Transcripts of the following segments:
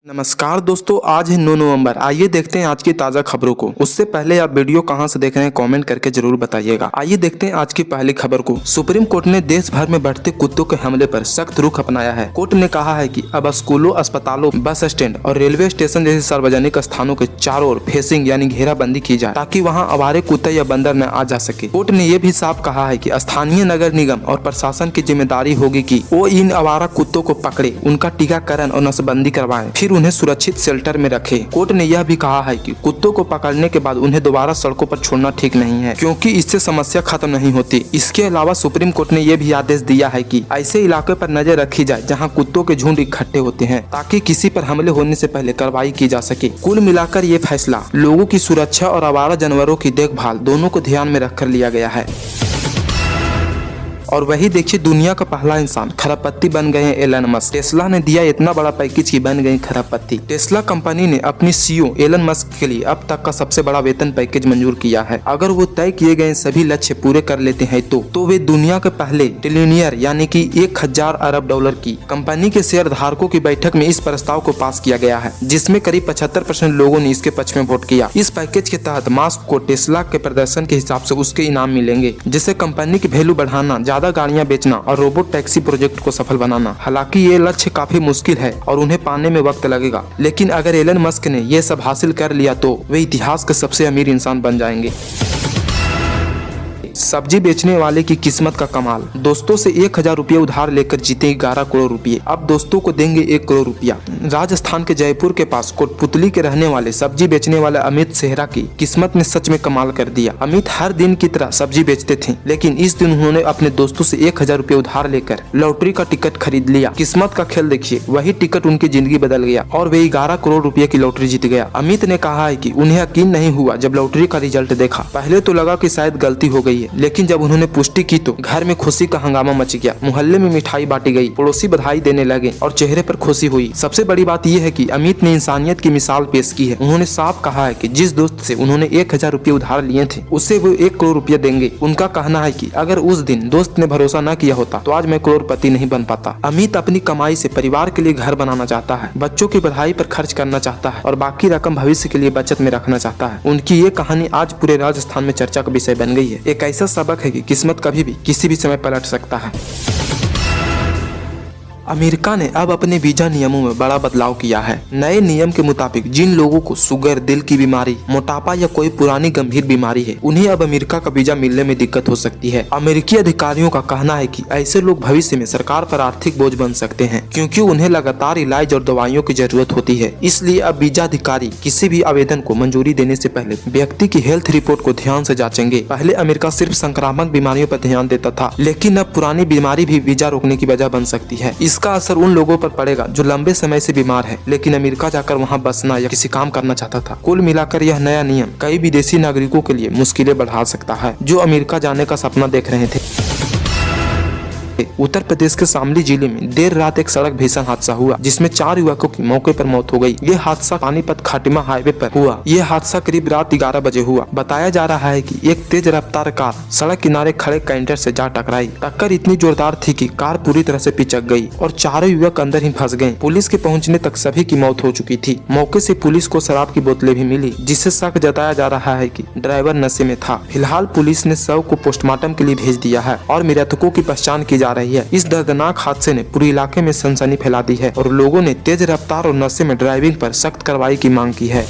नमस्कार दोस्तों, आज है 9 नवंबर। आइए देखते हैं आज की ताज़ा खबरों को। उससे पहले आप वीडियो कहां से देख रहे हैं कमेंट करके जरूर बताइएगा। आइए देखते हैं आज की पहली खबर को। सुप्रीम कोर्ट ने देश भर में बढ़ते कुत्तों के हमले पर सख्त रुख अपनाया है। कोर्ट ने कहा है कि अब स्कूलों, अस्पतालों, बस स्टैंड और रेलवे स्टेशन जैसे सार्वजनिक स्थानों के चारों ओर फेंसिंग यानी घेराबंदी की जाए ताकि वहाँ आवारे कुत्ते या बंदर न आ जा सके। कोर्ट ने यह भी साफ कहा है कि स्थानीय नगर निगम और प्रशासन की जिम्मेदारी होगी कि वो इन आवारा कुत्तों को पकड़े, उनका टीकाकरण और नसबंदी करवाएं, फिर उन्हें सुरक्षित शेल्टर में रखें। कोर्ट ने यह भी कहा है कि कुत्तों को पकड़ने के बाद उन्हें दोबारा सड़कों पर छोड़ना ठीक नहीं है, क्योंकि इससे समस्या खत्म नहीं होती। इसके अलावा सुप्रीम कोर्ट ने यह भी आदेश दिया है कि ऐसे इलाके पर नजर रखी जाए जहां कुत्तों के झुंड इकट्ठे होते हैं, ताकि किसी पर हमले होने से पहले कार्रवाई की जा सके। कुल मिलाकर ये फैसला लोगों की सुरक्षा और आवारा जानवरों की देखभाल दोनों को ध्यान में रखकर लिया गया है। और वही देखिए, दुनिया का पहला इंसान खरबपत्ती बन गए हैं एलन मस्क। टेस्ला ने दिया इतना बड़ा पैकेज की बन गई खरबपत्ती। टेस्ला कंपनी ने अपनी सीईओ एलन मस्क के लिए अब तक का सबसे बड़ा वेतन पैकेज मंजूर किया है। अगर वो तय किए गए सभी लक्ष्य पूरे कर लेते हैं तो वे दुनिया के पहले ट्रिलियनियर यानी कि 1000 अरब डॉलर की कंपनी के शेयर धारकों की बैठक में इस प्रस्ताव को पास किया गया है, जिसमें करीब 75% लोगों ने इसके पक्ष में वोट किया। इस पैकेज के तहत मस्क को टेस्ला के प्रदर्शन के हिसाब से उसके इनाम मिलेंगे, जिससे कंपनी की वैल्यू बढ़ाना, ज्यादा गाड़ियां बेचना और रोबोट टैक्सी प्रोजेक्ट को सफल बनाना। हालांकि ये लक्ष्य काफी मुश्किल है और उन्हें पाने में वक्त लगेगा, लेकिन अगर एलन मस्क ने ये सब हासिल कर लिया तो वे इतिहास के सबसे अमीर इंसान बन जाएंगे। सब्जी बेचने वाले की किस्मत का कमाल। दोस्तों से 1000 रुपये उधार लेकर जीते 11 करोड़ रुपए। अब दोस्तों को देंगे 1 करोड़ रुपया। राजस्थान के जयपुर के पास कोटपुतली के रहने वाले सब्जी बेचने वाले अमित सेहरा की किस्मत ने सच में कमाल कर दिया। अमित हर दिन की तरह सब्जी बेचते थे, लेकिन इस दिन उन्होंने अपने दोस्तों से 1000 रुपये उधार लेकर लॉटरी का टिकट खरीद लिया। किस्मत का खेल देखिए, वही टिकट उनकी जिंदगी बदल गया और वे 11 करोड़ रुपए की लॉटरी जीत गया। अमित ने कहा है कि उन्हें यकीन नहीं हुआ जब लॉटरी का रिजल्ट देखा। पहले तो लगा कि शायद गलती हो गई है, लेकिन जब उन्होंने पुष्टि की तो घर में खुशी का हंगामा मच गया। मोहल्ले में मिठाई बांटी गई, पड़ोसी बधाई देने लगे और चेहरे पर खुशी हुई। सबसे बड़ी बात यह है कि अमित ने इंसानियत की मिसाल पेश की है। उन्होंने साफ कहा है कि जिस दोस्त से उन्होंने 1000 रुपये उधार लिए थे, उससे वो 1 करोड़ रुपये देंगे। उनका कहना है कि अगर उस दिन दोस्त ने भरोसा न किया होता तो आज मैं करोड़पति नहीं बन पाता। अमित अपनी कमाई से परिवार के लिए घर बनाना चाहता है, बच्चों की पढ़ाई पर खर्च करना चाहता है और बाकी रकम भविष्य के लिए बचत में रखना चाहता है। उनकी ये कहानी आज पूरे राजस्थान में चर्चा का विषय बन गई है। एक ऐसा सबक है कि किस्मत कभी भी किसी भी समय पलट सकता है। अमेरिका ने अब अपने वीजा नियमों में बड़ा बदलाव किया है। नए नियम के मुताबिक जिन लोगों को शुगर, दिल की बीमारी, मोटापा या कोई पुरानी गंभीर बीमारी है, उन्हें अब अमेरिका का वीजा मिलने में दिक्कत हो सकती है। अमेरिकी अधिकारियों का कहना है कि ऐसे लोग भविष्य में सरकार पर आर्थिक बोझ बन सकते हैं, क्योंकि उन्हें लगातार इलाज और दवाइयों की जरूरत होती है। इसलिए अब वीजा अधिकारी किसी भी आवेदन को मंजूरी देने से पहले व्यक्ति की हेल्थ रिपोर्ट को ध्यान से जांचेंगे। पहले अमेरिका सिर्फ संक्रामक बीमारियों पर ध्यान देता था, लेकिन अब पुरानी बीमारी भी वीजा रोकने की वजह बन सकती है। इसका असर उन लोगों पर पड़ेगा जो लंबे समय से बीमार है, लेकिन अमेरिका जाकर वहां बसना या किसी काम करना चाहता था। कुल मिलाकर यह नया नियम कई विदेशी नागरिकों के लिए मुश्किलें बढ़ा सकता है, जो अमेरिका जाने का सपना देख रहे थे। उत्तर प्रदेश के शामली जिले में देर रात एक सड़क भीषण हादसा हुआ, जिसमें 4 युवकों की मौके पर मौत हो गई। ये हादसा पानीपत खाटिमा हाईवे पर हुआ। ये हादसा करीब रात 11 बजे हुआ। बताया जा रहा है कि एक तेज रफ्तार कार सड़क किनारे खड़े कैंटर से जा टकराई। टक्कर इतनी जोरदार थी कि कार पूरी तरह से पिचक गई और चारों युवक अंदर ही फंस गए। पुलिस के पहुंचने तक सभी की मौत हो चुकी थी। मौके से पुलिस को शराब की बोतलें भी मिली, जिससे शक जताया जा रहा है कि ड्राइवर नशे में था। फिलहाल पुलिस ने शव को पोस्टमार्टम के लिए भेज दिया है और मृतकों की पहचान की जा रही है। इस दर्दनाक हादसे ने पूरे इलाके में सनसनी फैला दी है और लोगों ने तेज रफ्तार और नशे में ड्राइविंग पर सख्त कार्रवाई की मांग की है।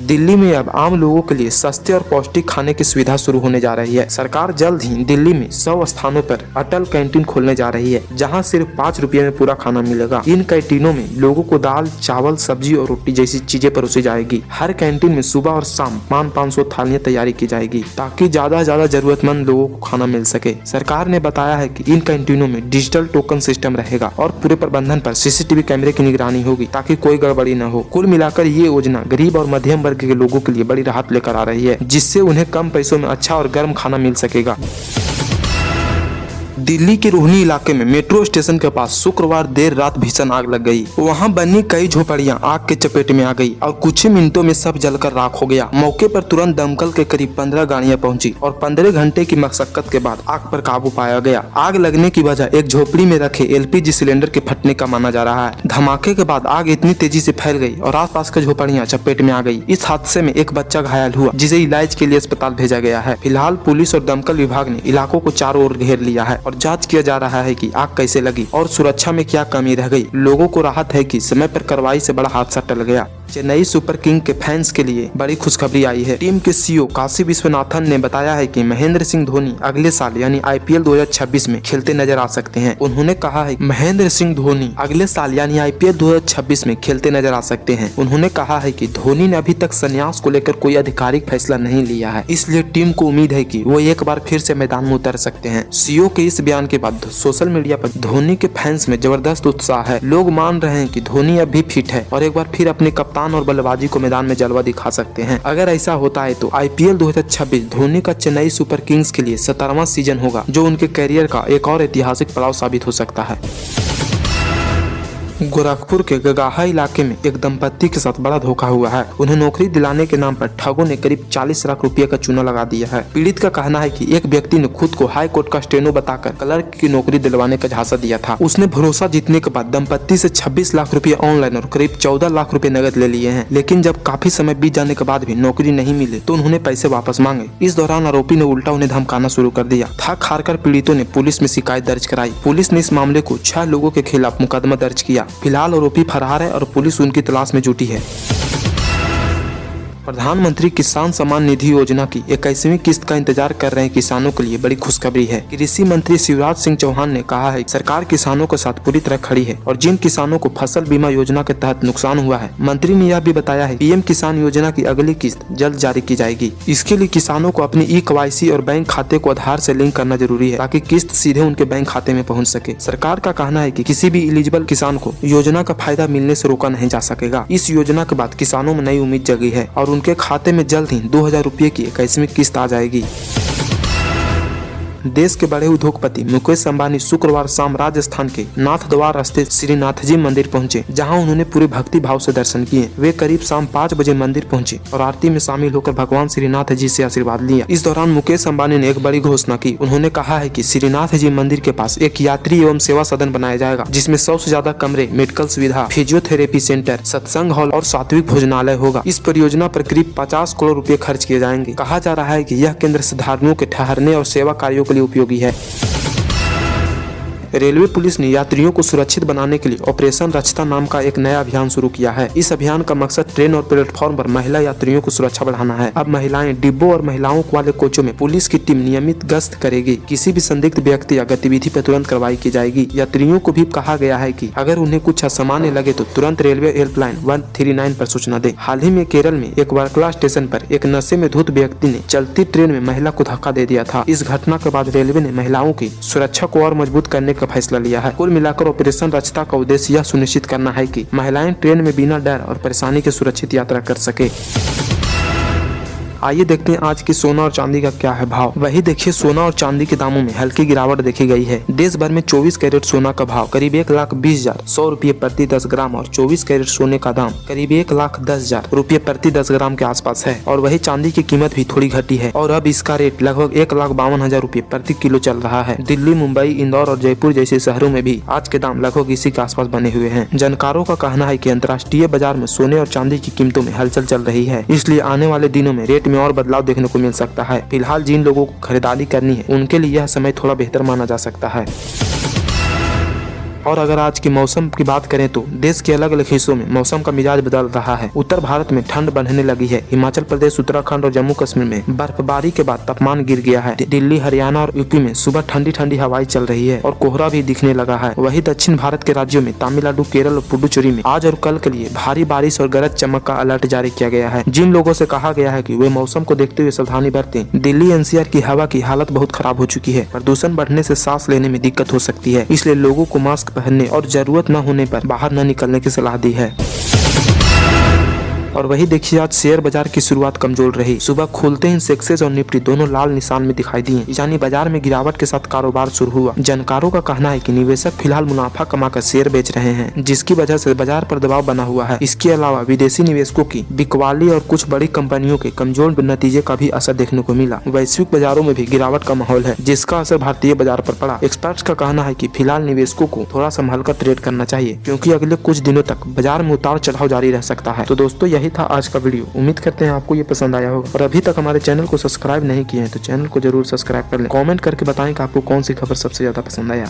दिल्ली में अब आम लोगों के लिए सस्ते और पौष्टिक खाने की सुविधा शुरू होने जा रही है। सरकार जल्द ही दिल्ली में 100 स्थानों पर अटल कैंटीन खोलने जा रही है, जहां सिर्फ 5 रुपये में पूरा खाना मिलेगा। इन कैंटीनों में लोगों को दाल, चावल, सब्जी और रोटी जैसी चीजें परोसी जाएगी। हर कैंटीन में सुबह और शाम 500 थालियां तैयारी की जाएगी, ताकि ज्यादा जरूरतमंद लोगों को खाना मिल सके। सरकार ने बताया है कि इन कैंटीनों में डिजिटल टोकन सिस्टम रहेगा और पूरे प्रबंधन पर CCTV कैमरे की निगरानी होगी, ताकि कोई गड़बड़ी न हो। कुल मिलाकर ये योजना गरीब और मध्यम वर्ग के लोगों के लिए बड़ी राहत लेकर आ रही है, जिससे उन्हें कम पैसों में अच्छा और गर्म खाना मिल सकेगा। दिल्ली के रोहिणी इलाके में मेट्रो स्टेशन के पास शुक्रवार देर रात भीषण आग लग गई। वहां बनी कई झोपड़ियां आग के चपेट में आ गई और कुछ ही मिनटों में सब जलकर राख हो गया। मौके पर तुरंत दमकल के करीब 15 गाड़ियां पहुंची और 15 घंटे की मशक्कत के बाद आग पर काबू पाया गया। आग लगने की वजह एक झोपड़ी में रखे LPG सिलेंडर के फटने का माना जा रहा है। धमाके के बाद आग इतनी तेजी से फैल गई और आसपास की झोपड़ियां चपेट में आ गई। इस हादसे में एक बच्चा घायल हुआ जिसे इलाज के लिए अस्पताल भेजा गया है। फिलहाल पुलिस और दमकल विभाग ने इलाकों को चारों ओर घेर लिया है और जांच किया जा रहा है कि आग कैसे लगी और सुरक्षा में क्या कमी रह गई। लोगों को राहत है कि समय पर कार्रवाई से बड़ा हादसा टल गया। चेन्नई सुपर किंग के फैंस के लिए बड़ी खुशखबरी आई है। टीम के CEO काशी विश्वनाथन ने बताया है कि महेंद्र सिंह धोनी अगले साल यानी IPL 2026 में खेलते नजर आ सकते हैं। उन्होंने कहा है महेंद्र सिंह धोनी अगले साल यानी IPL 2026 में खेलते नजर आ सकते हैं। उन्होंने कहा है कि धोनी ने अभी तक संन्यास को लेकर कोई आधिकारिक फैसला नहीं लिया है, इसलिए टीम को उम्मीद है कि वो एक बार फिर से मैदान में उतर सकते हैं। CEO के इस बयान के बाद सोशल मीडिया पर धोनी के फैंस में जबरदस्त उत्साह है। लोग मान रहे हैं कि धोनी अब भी फिट है और एक बार फिर अपने कप्तान और बल्लेबाजी को मैदान में जलवा दिखा सकते हैं। अगर ऐसा होता है तो IPL 2026 धोनी का चेन्नई सुपर किंग्स के लिए 17वां सीजन होगा, जो उनके करियर का एक और ऐतिहासिक पड़ाव साबित हो सकता है। गोरखपुर के गगाहा इलाके में एक दंपत्ति के साथ बड़ा धोखा हुआ है। उन्हें नौकरी दिलाने के नाम पर ठगों ने करीब 40 लाख रुपए का चूना लगा दिया है। पीड़ित का कहना है कि एक व्यक्ति ने खुद को हाई कोर्ट का स्टेनो बताकर क्लर्क की नौकरी दिलवाने का झांसा दिया था। उसने भरोसा जीतने के बाद दंपत्ति से 26 लाख रुपए ऑनलाइन और करीब 14 लाख रुपए नगद ले लिए हैं। लेकिन जब काफी समय बीत जाने के बाद भी नौकरी नहीं मिले तो उन्होंने पैसे वापस मांगे। इस दौरान आरोपी ने उल्टा उन्हें धमकाना शुरू कर दिया। थक हारकर पीड़ितों ने पुलिस में शिकायत दर्ज कराई। पुलिस ने इस मामले को 6 लोगों के खिलाफ मुकदमा दर्ज किया। फिलहाल आरोपी फरार है और पुलिस उनकी तलाश में जुटी है। प्रधानमंत्री किसान सम्मान निधि योजना की 21वीं किस्त का इंतजार कर रहे किसानों के लिए बड़ी खुशखबरी है। कृषि मंत्री शिवराज सिंह चौहान ने कहा है सरकार किसानों के साथ पूरी तरह खड़ी है और जिन किसानों को फसल बीमा योजना के तहत नुकसान हुआ है, मंत्री ने यह भी बताया है PM किसान योजना की अगली किस्त जल्द जारी की जाएगी। इसके लिए किसानों को अपनी eKYC और बैंक खाते को आधार से लिंक करना जरूरी है ताकि किस्त सीधे उनके बैंक खाते में पहुँच सके। सरकार का कहना है कि किसी भी एलिजिबल किसान को योजना का फायदा मिलने से रोका नहीं जा सकेगा। इस योजना के बाद किसानों में नई उम्मीद जगी है और उनके खाते में जल्द ही 2000 रुपए की 21वीं किस्त आ जाएगी। देश के बड़े उद्योगपति मुकेश अंबानी शुक्रवार शाम राजस्थान के नाथद्वार स्थित श्रीनाथ जी मंदिर पहुंचे, जहां उन्होंने पूरे भक्ति भाव से दर्शन किए। वे करीब शाम 5 बजे मंदिर पहुंचे और आरती में शामिल होकर भगवान श्रीनाथ जी से आशीर्वाद लिया। इस दौरान मुकेश अंबानी ने एक बड़ी घोषणा की। उन्होंने कहा है कि श्रीनाथ जी मंदिर के पास एक यात्री एवं सेवा सदन बनाया जाएगा, जिसमें 100 से ज्यादा कमरे, मेडिकल सुविधा, फिजियोथेरेपी सेंटर, सत्संग हॉल और सात्विक भोजनालय होगा। इस परियोजना पर करीब 50 करोड़ रुपए खर्च किए जाएंगे। कहा जा रहा है कि यह केंद्र श्रद्धालुओं के ठहरने और सेवा कार्यों के लिए उपयोगी है। रेलवे पुलिस ने यात्रियों को सुरक्षित बनाने के लिए ऑपरेशन रक्षता नाम का एक नया अभियान शुरू किया है। इस अभियान का मकसद ट्रेन और प्लेटफॉर्म पर महिला यात्रियों को सुरक्षा बढ़ाना है। अब महिलाएं डिब्बों और महिलाओं वाले कोचों में पुलिस की टीम नियमित गश्त करेगी। किसी भी संदिग्ध व्यक्ति या गतिविधि पर तुरंत कार्रवाई की जाएगी। यात्रियों को भी कहा गया है कि अगर उन्हें कुछ असामान्य लगे तो तुरंत रेलवे हेल्पलाइन 139 पर सूचना दे। हाल ही में केरल में एक वर्कला स्टेशन पर एक नशे में धुत व्यक्ति ने चलती ट्रेन में महिला को धक्का दे दिया था। इस घटना के बाद रेलवे ने महिलाओं की सुरक्षा को और मजबूत करने का फैसला लिया है। कुल मिलाकर ऑपरेशन रक्षता का उद्देश्य यह सुनिश्चित करना है कि महिलाएं ट्रेन में बिना डर और परेशानी के सुरक्षित यात्रा कर सके। आइए देखते हैं आज की सोना और चांदी का क्या है भाव। वही देखिए सोना और चांदी के दामों में हल्की गिरावट देखी गई है। देश भर में 24 कैरेट सोना का भाव करीब 1,20,100 रुपये प्रति 10 ग्राम और 24 कैरेट सोने का दाम करीब 1,10,000 रुपये प्रति 10 ग्राम के आसपास है। और वही चांदी की कीमत भी थोड़ी घटी है और अब इसका रेट लगभग 1,52,000 रुपये प्रति किलो चल रहा है। दिल्ली, मुंबई, इंदौर और जयपुर जैसे शहरों में भी आज के दाम लगभग इसी के आसपास बने हुए हैं। जानकारों का कहना है कि अंतर्राष्ट्रीय बाजार में सोने और चांदी की कीमतों में हलचल चल रही है, इसलिए आने वाले दिनों में रेट में और बदलाव देखने को मिल सकता है। फिलहाल जिन लोगों को खरीदारी करनी है उनके लिए यह समय थोड़ा बेहतर माना जा सकता है। और अगर आज के मौसम की बात करें तो देश के अलग अलग हिस्सों में मौसम का मिजाज बदल रहा है। उत्तर भारत में ठंड बढ़ने लगी है। हिमाचल प्रदेश, उत्तराखंड और जम्मू कश्मीर में बर्फबारी के बाद तापमान गिर गया है। दिल्ली, हरियाणा और यूपी में सुबह ठंडी ठंडी हवाएं चल रही है और कोहरा भी दिखने लगा है। वही दक्षिण भारत के राज्यों में तमिलनाडु, केरल और पुडुचेरी में आज और कल के लिए भारी बारिश और गरज चमक का अलर्ट जारी किया गया है। जिन लोगों से कहा गया है कि वे मौसम को देखते हुए सावधानी बरतें। दिल्ली NCR की हवा की हालत बहुत खराब हो चुकी है। प्रदूषण बढ़ने से सांस लेने में दिक्कत हो सकती है, इसलिए लोगों को मास्क पहनने और जरूरत न होने पर बाहर न निकलने की सलाह दी है। और वही देखिए आज शेयर बाजार की शुरुआत कमजोर रही। सुबह खोलते ही सेंसेक्स और निफ्टी दोनों लाल निशान में दिखाई दिए, यानी बाजार में गिरावट के साथ कारोबार शुरू हुआ। जानकारों का कहना है कि निवेशक फिलहाल मुनाफा कमाकर शेयर बेच रहे हैं, जिसकी वजह से बाजार पर दबाव बना हुआ है। इसके अलावा विदेशी निवेशकों की बिकवाली और कुछ बड़ी कंपनियों के कमजोर नतीजे का भी असर देखने को मिला। वैश्विक बाजारों में भी गिरावट का माहौल है, जिसका असर भारतीय बाजार पर पड़ा। एक्सपर्ट्स का कहना है कि फिलहाल निवेशकों को थोड़ा संभल कर ट्रेड करना चाहिए, क्योंकि अगले कुछ दिनों तक बाजार में उतार चढ़ाव जारी रह सकता है। तो दोस्तों यही था आज का वीडियो। उम्मीद करते हैं आपको ये पसंद आया होगा, और अभी तक हमारे चैनल को सब्सक्राइब नहीं किए हैं तो चैनल को जरूर सब्सक्राइब कर लें। कमेंट करके बताएं कि आपको कौन सी खबर सबसे ज्यादा पसंद आया।